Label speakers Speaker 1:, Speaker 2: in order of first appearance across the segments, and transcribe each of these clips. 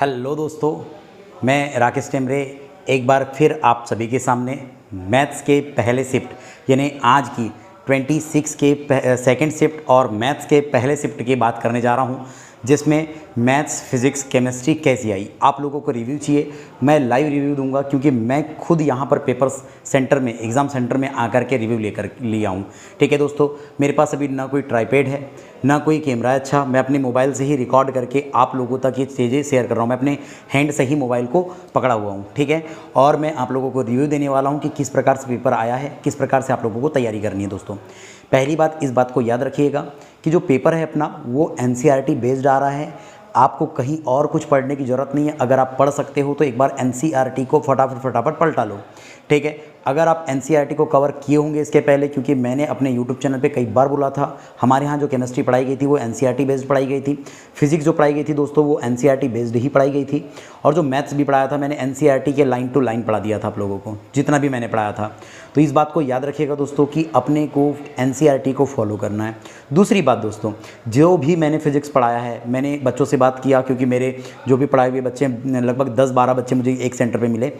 Speaker 1: Hello दोस्तों, मैं राकेश टेमरे एक बार फिर आप सभी के सामने मैथ्स के पहले शिफ्ट यानी आज की 26 के सेकंड शिफ्ट और मैथ्स के पहले शिफ्ट की बात करने जा रहा हूं, जिसमें मैथ्स, फिज़िक्स, केमिस्ट्री कैसी आई। आप लोगों को रिव्यू चाहिए, मैं लाइव रिव्यू दूंगा क्योंकि मैं खुद यहां पर पेपर सेंटर में, एग्ज़ाम सेंटर में आकर के रिव्यू लेकर लिया हूं। ठीक है दोस्तों, मेरे पास अभी ना कोई ट्राईपैड है ना कोई कैमरा है। अच्छा, मैं अपने मोबाइल से ही रिकॉर्ड करके आप लोगों तक ये चीज़ें शेयर कर रहा हूँ। मैं अपने हैंड से ही मोबाइल को पकड़ा हुआ हूँ। ठीक है, और मैं आप लोगों को रिव्यू देने वाला हूँ कि किस प्रकार से पेपर आया है, किस प्रकार से आप लोगों को तैयारी करनी है। दोस्तों, पहली बात, इस बात को याद रखिएगा कि जो पेपर है अपना वो एनसीईआरटी बेस्ड आ रहा है। आपको कहीं और कुछ पढ़ने की ज़रूरत नहीं है। अगर आप पढ़ सकते हो तो एक बार एनसीईआरटी को फटाफट पलटा लो। ठीक है, अगर आप एनसीईआरटी को कवर किए होंगे इसके पहले, क्योंकि मैंने अपने यूट्यूब चैनल पे कई बार बोला था, हमारे यहाँ जो केमिस्ट्री पढ़ाई गई थी वो एनसीईआरटी बेस्ड पढ़ाई गई थी। फिजिक्स जो पढ़ाई गई थी दोस्तों वो एनसीईआरटी बेस्ड ही पढ़ाई गई थी। और जो मैथ्स भी पढ़ाया था मैंने एनसीईआरटी के लाइन टू लाइन पढ़ा दिया था आप लोगों को, जितना भी मैंने पढ़ाया था। तो इस बात को याद रखिएगा दोस्तों कि अपने को एनसीईआरटी को फॉलो करना है। दूसरी बात दोस्तों, जो भी मैंने फिजिक्स पढ़ाया है, मैंने बच्चों से बात किया, क्योंकि मेरे जो भी पढ़ाए हुए बच्चे लगभग 10-12 बच्चे मुझे एक सेंटर पे मिले,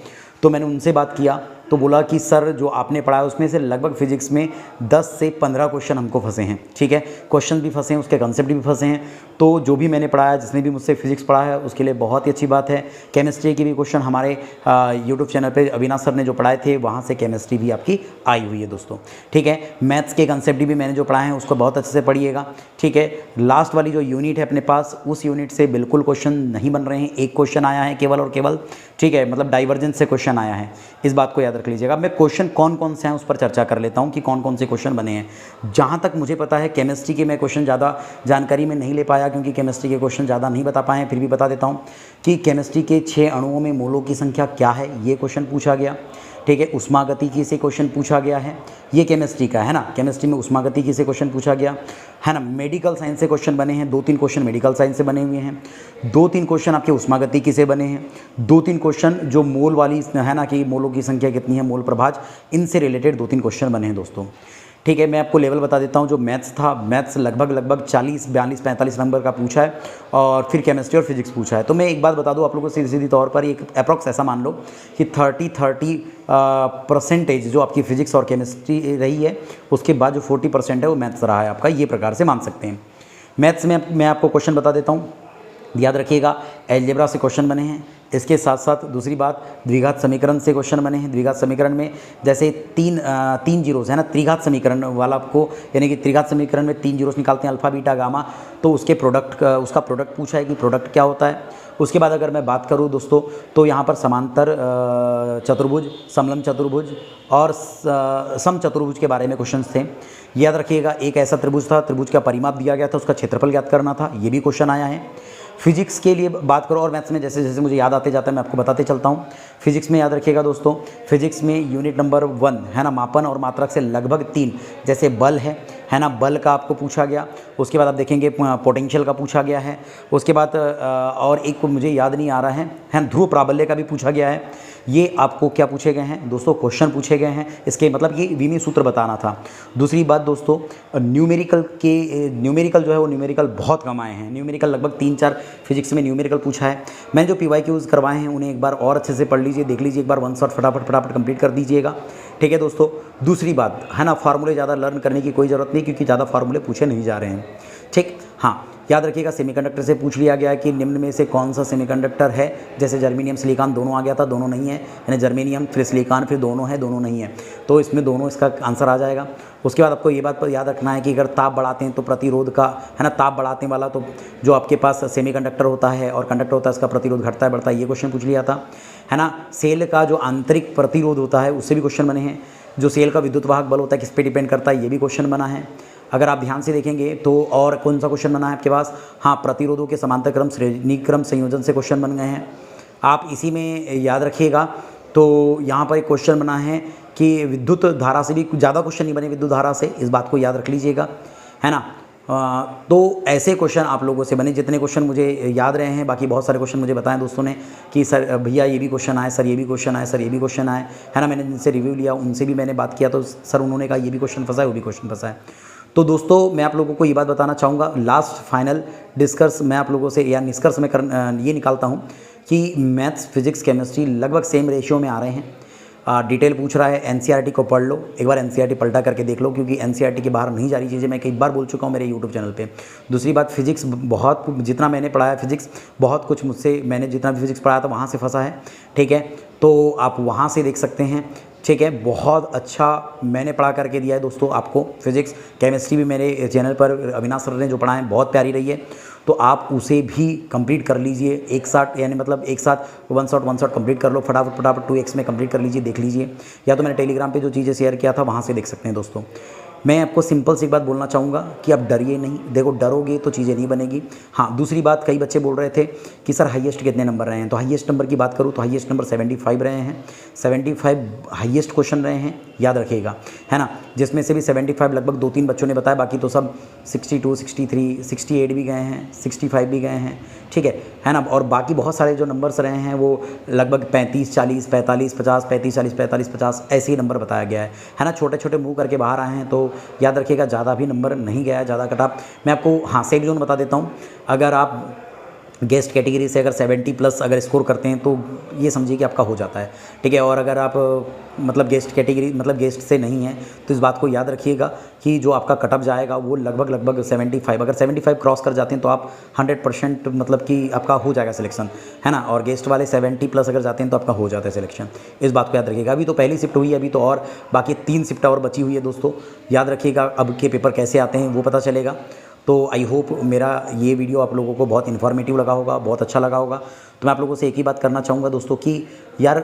Speaker 1: तो मैंने उनसे बात किया तो बोला कि सर जो आपने पढ़ाया उसमें से लगभग फिजिक्स में 10 से 15 क्वेश्चन हमको फंसे हैं। ठीक है, क्वेश्चन भी फंसे हैं, उसके कंसेप्ट भी फंसे हैं। तो जो भी मैंने पढ़ाया, जिसने भी मुझसे फिजिक्स पढ़ा है उसके लिए बहुत ही अच्छी बात है। केमिस्ट्री की भी क्वेश्चन हमारे यूट्यूब चैनल पे अविनाश सर ने जो पढ़ाए थे वहाँ से केमिस्ट्री भी आपकी आई हुई है दोस्तों। ठीक है, मैथ्स के कंसेप्ट भी मैंने जो पढ़ाए हैं उसको बहुत अच्छे से पढ़िएगा। ठीक है, लास्ट वाली जो यूनिट है अपने पास, उस यूनिट से बिल्कुल क्वेश्चन नहीं बन रहे हैं। एक क्वेश्चन आया है केवल और केवल। ठीक है, मतलब डाइवर्जेंस से क्वेश्चन आया है, इस बात को याद रख लीजिएगा। मैं क्वेश्चन कौन कौन से हैं उस पर चर्चा कर लेता हूं कि कौन कौन से क्वेश्चन बने हैं। जहां तक मुझे पता है केमिस्ट्री के मैं क्वेश्चन ज़्यादा जानकारी में नहीं ले पाया, क्योंकि केमिस्ट्री के क्वेश्चन ज़्यादा नहीं बता पाए हैं। फिर भी बता देता हूं कि केमिस्ट्री के 6 अणुओं में मोलों की संख्या क्या है, ये क्वेश्चन पूछा गया। ठीक है, उष्मागतिकी से क्वेश्चन पूछा गया है, ये केमिस्ट्री का है ना। केमिस्ट्री में उष्मागतिकी से क्वेश्चन पूछा गया है ना। मेडिकल साइंस से क्वेश्चन बने हैं, 2-3 क्वेश्चन मेडिकल साइंस से बने हुए हैं, 2-3 क्वेश्चन आपके उष्मागतिकी से बने हैं, 2-3 क्वेश्चन जो मोल वाली है ना कि मोलों की संख्या कितनी है, मोल प्रभाज, इनसे रिलेटेड 2-3 क्वेश्चन बने हैं दोस्तों। ठीक है, मैं आपको लेवल बता देता हूँ। जो मैथ्स था, मैथ्स लगभग 40, 42, 45 नंबर का पूछा है, और फिर केमिस्ट्री और फिजिक्स पूछा है। तो मैं एक बात बता दूँ आप लोगों को सीधी तौर पर, एक अप्रॉक्स ऐसा मान लो कि 30% जो आपकी फिजिक्स और केमिस्ट्री रही है, उसके बाद जो 40% है वो मैथ्स रहा है आपका, ये प्रकार से मान सकते हैं। मैथ्स में मैं आपको क्वेश्चन बता देता हूँ, याद रखिएगा। अलजेब्रा से क्वेश्चन बने हैं। इसके साथ साथ दूसरी बात, द्विघात समीकरण से क्वेश्चन बने हैं। द्विघात समीकरण में जैसे तीन जीरोस है ना, त्रिघात समीकरण वाला आपको, यानी कि त्रिघात समीकरण में 3 जीरोस निकालते हैं, अल्फा बीटा गामा, तो उसके प्रोडक्ट उसका प्रोडक्ट पूछा है कि प्रोडक्ट क्या होता है। उसके बाद अगर मैं बात करूं दोस्तों तो यहाँ पर समांतर चतुर्भुज, समलंब चतुर्भुज और सम चतुर्भुज के बारे में क्वेश्चन थे। याद रखिएगा, एक ऐसा त्रिभुज था, त्रिभुज का परिमाप दिया गया था, उसका क्षेत्रफल ज्ञात करना था, ये भी क्वेश्चन आया है। फिजिक्स के लिए बात करो, और मैथ्स में जैसे जैसे मुझे याद आते जाता है मैं आपको बताते चलता हूँ। फिजिक्स में याद रखिएगा दोस्तों, फिजिक्स में यूनिट नंबर 1 है ना, मापन और मात्रक से लगभग 3, जैसे बल है ना, बल का आपको पूछा गया। उसके बाद आप देखेंगे पोटेंशियल का पूछा गया है। उसके बाद और एक मुझे याद नहीं आ रहा है ध्रुव प्राबल्य का भी पूछा गया है। ये आपको क्या पूछे गए हैं दोस्तों, क्वेश्चन पूछे गए हैं। इसके मतलब ये विमीय सूत्र बताना था। दूसरी बात दोस्तों, न्यूमेरिकल जो है वो न्यूमेरिकल बहुत कम आए हैं। न्यूमेरिकल लगभग 3-4 फिजिक्स में न्यूमेरिकल पूछा है। मैंने जो PYQs करवाए हैं उन्हें एक बार और अच्छे से पढ़ लीजिए, देख लीजिए, एक बार वन शॉट फटाफट कंप्लीट कर दीजिएगा। ठीक है दोस्तों, दूसरी बात है ना, फार्मूले ज़्यादा लर्न करने की कोई ज़रूरत नहीं, क्योंकि ज़्यादा फार्मूले पूछे नहीं जा रहे हैं। ठीक, हाँ, याद रखिएगा सेमीकंडक्टर से पूछ लिया गया कि निम्न में से कौन सा सेमीकंडक्टर है। जैसे जर्मेनियम सिलिकॉन दोनों आ गया था, दोनों नहीं है, यानी जर्मेनियम फिर सिलिकॉन फिर दोनों है, दोनों नहीं है, तो इसमें दोनों इसका आंसर आ जाएगा। उसके बाद आपको ये बात पर याद रखना है कि अगर ताप बढ़ाते हैं तो प्रतिरोध का है ना, ताप बढ़ाने वाला तो जो आपके पास सेमीकंडक्टर होता है और कंडक्टर होता है उसका प्रतिरोध घटता है बढ़ता है, ये क्वेश्चन पूछ लिया था है ना। सेल का जो आंतरिक प्रतिरोध होता है उससे भी क्वेश्चन बने हैं। जो सेल का विद्युत वाहक बल होता है किस पे डिपेंड करता है, ये भी क्वेश्चन बना है। अगर आप ध्यान से देखेंगे तो और कौन सा क्वेश्चन बना है आपके पास, हाँ, प्रतिरोधों के समांतर क्रम श्रेणी क्रम संयोजन से क्वेश्चन बन गए हैं। आप इसी में याद रखिएगा, तो यहाँ पर एक क्वेश्चन बना है कि विद्युत धारा से भी ज़्यादा क्वेश्चन नहीं बने विद्युत धारा से, इस बात को याद रख लीजिएगा है ना। तो ऐसे क्वेश्चन आप लोगों से बने, जितने क्वेश्चन मुझे याद रहे हैं। बाकी बहुत सारे क्वेश्चन मुझे बताएं दोस्तों ने कि सर भैया ये भी क्वेश्चन आए, सर ये भी क्वेश्चन आए, सर ये भी क्वेश्चन आए है ना। मैंने जिनसे रिव्यू लिया उनसे भी मैंने बात किया, तो सर उन्होंने कहा ये भी क्वेश्चन फंसा है, वो भी क्वेश्चन फंसा है। तो दोस्तों मैं आप लोगों को ये बात बताना चाहूँगा, लास्ट फाइनल डिस्कर्स मैं आप लोगों से या निष्कर्ष में ये निकालता हूँ कि मैथ्स, फिजिक्स, केमिस्ट्री लगभग सेम रेशियो में आ रहे हैं। डिटेल पूछ रहा है, एनसीईआरटी को पढ़ लो, एक बार एनसीईआरटी पलटा करके देख लो, क्योंकि एनसीईआरटी के बाहर नहीं जा रही चीज़ें मैं कई बार बोल चुका हूँ मेरे यूट्यूब चैनल पे। दूसरी बात, फिजिक्स बहुत, जितना मैंने पढ़ाया फिजिक्स, बहुत कुछ मुझसे मैंने जितना भी फिजिक्स पढ़ाया था वहाँ से फंसा है, ठीक है, तो आप वहाँ से देख सकते हैं, ठीक है। बहुत अच्छा मैंने पढ़ा करके दिया है दोस्तों आपको फिजिक्स। केमिस्ट्री भी मेरे चैनल पर अविनाश सर ने जो पढ़ाएं बहुत प्यारी रही है, तो आप उसे भी कंप्लीट कर लीजिए एक साथ, यानी मतलब एक साथ वन शॉट कंप्लीट कर लो, फटाफट 2x में कंप्लीट कर लीजिए, देख लीजिए। या तो मैंने टेलीग्राम पे जो चीज़ें शेयर किया था वहाँ से देख सकते हैं दोस्तों। मैं आपको सिंपल सी एक बात बोलना चाहूँगा कि आप डरिए नहीं, देखो डरोगे तो चीज़ें नहीं बनेगी। हाँ, दूसरी बात, कई बच्चे बोल रहे थे कि सर हाईएस्ट कितने नंबर रहे हैं, तो हाईएस्ट नंबर की बात करूँ तो हाईएस्ट नंबर 75 रहे हैं। 75 हाईएस्ट क्वेश्चन रहे हैं, याद रखिएगा, है ना, जिसमें से भी 75 लगभग 2-3 बच्चों ने बताया, बाकी तो सब 62, 63, 68 भी गए हैं, 65 भी गए हैं, ठीक है ना। और बाकी बहुत सारे जो नंबर्स रहे हैं वो लगभग 35, 40, 45, 50, 35, 40, 45, 50 ऐसे ही नंबर बताया गया है ना। छोटे छोटे मूव करके बाहर आए हैं, तो याद रखिएगा ज़्यादा भी नंबर नहीं गया है, ज़्यादा कट ऑफ। मैं आपको हाँ सेफ जोन बता देता हूँ, अगर आप गेस्ट कैटेगरी से अगर 70+ अगर स्कोर करते हैं तो ये समझिए कि आपका हो जाता है, ठीक है। और अगर आप मतलब गेस्ट कैटेगरी मतलब गेस्ट से नहीं है तो इस बात को याद रखिएगा कि जो आपका कट ऑफ जाएगा वो लगभग 75, अगर 75 क्रॉस कर जाते हैं तो आप 100% मतलब कि आपका हो जाएगा सिलेक्शन, है ना। और गेस्ट वाले 70+ अगर जाते हैं तो आपका हो जाता है सिलेक्शन, इस बात को याद रखिएगा। अभी तो पहली शिफ्ट हुई है, अभी तो और बाकी 3 शिफ्ट और बची हुई है दोस्तों, याद रखिएगा। अब के पेपर कैसे आते हैं वो पता चलेगा। तो आई होप मेरा ये वीडियो आप लोगों को बहुत इन्फॉर्मेटिव लगा होगा, बहुत अच्छा लगा होगा। तो मैं आप लोगों से एक ही बात करना चाहूँगा दोस्तों कि यार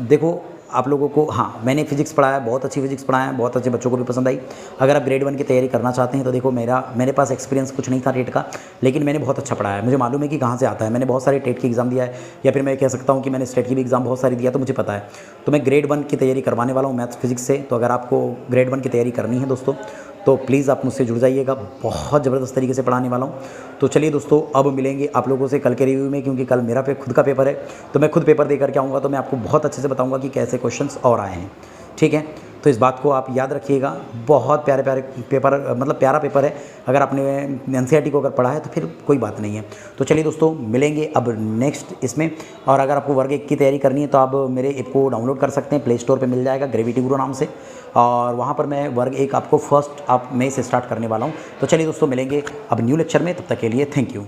Speaker 1: देखो आप लोगों को, हाँ मैंने फिजिक्स पढ़ाया, बहुत अच्छी फिजिक्स पढ़ाया, बहुत अच्छे बच्चों को भी पसंद आई। अगर आप ग्रेड 1 की तैयारी करना चाहते हैं तो देखो मेरे पास एक्सपीरियंस कुछ नहीं था टेट का, लेकिन मैंने बहुत अच्छा पढ़ाया, मुझे मालूम है कि कहाँ से आता है। मैंने बहुत सारे टेट की एग्ज़ाम दिया है, या फिर मैं कह सकता हूँ कि मैंने स्टेट की भी एग्ज़ाम बहुत सारी दिया, तो मुझे पता है। तो मैं ग्रेड 1 की तैयारी करवाने वाला हूँ मैथ्स फिजिक्स से। तो अगर आपको ग्रेड 1 की तैयारी करनी है दोस्तों तो प्लीज़ आप मुझसे जुड़ जाइएगा, बहुत ज़बरदस्त तरीके से पढ़ाने वाला हूँ। तो चलिए दोस्तों, अब मिलेंगे आप लोगों से कल के रिव्यू में, क्योंकि कल मेरा खुद का पेपर है, तो मैं खुद पेपर दे करके आऊँगा, तो मैं आपको बहुत अच्छे से बताऊँगा कि कैसे क्वेश्चंस और आए हैं, ठीक है। तो इस बात को आप याद रखिएगा, बहुत प्यारे पेपर, मतलब प्यारा पेपर है। अगर आपने एनसीईआरटी को अगर पढ़ा है तो फिर कोई बात नहीं है। तो चलिए दोस्तों, मिलेंगे अब नेक्स्ट इसमें। और अगर आपको वर्ग 1 की तैयारी करनी है तो आप मेरे ऐप को डाउनलोड कर सकते हैं, प्ले स्टोर पे मिल जाएगा ग्रेविटी गुरु नाम से, और वहाँ पर मैं वर्ग 1 आपको फर्स्ट आप मई से स्टार्ट करने वाला हूँ। तो चलिए दोस्तों, मिलेंगे अब न्यू लेक्चर में, तब तक के लिए थैंक यू।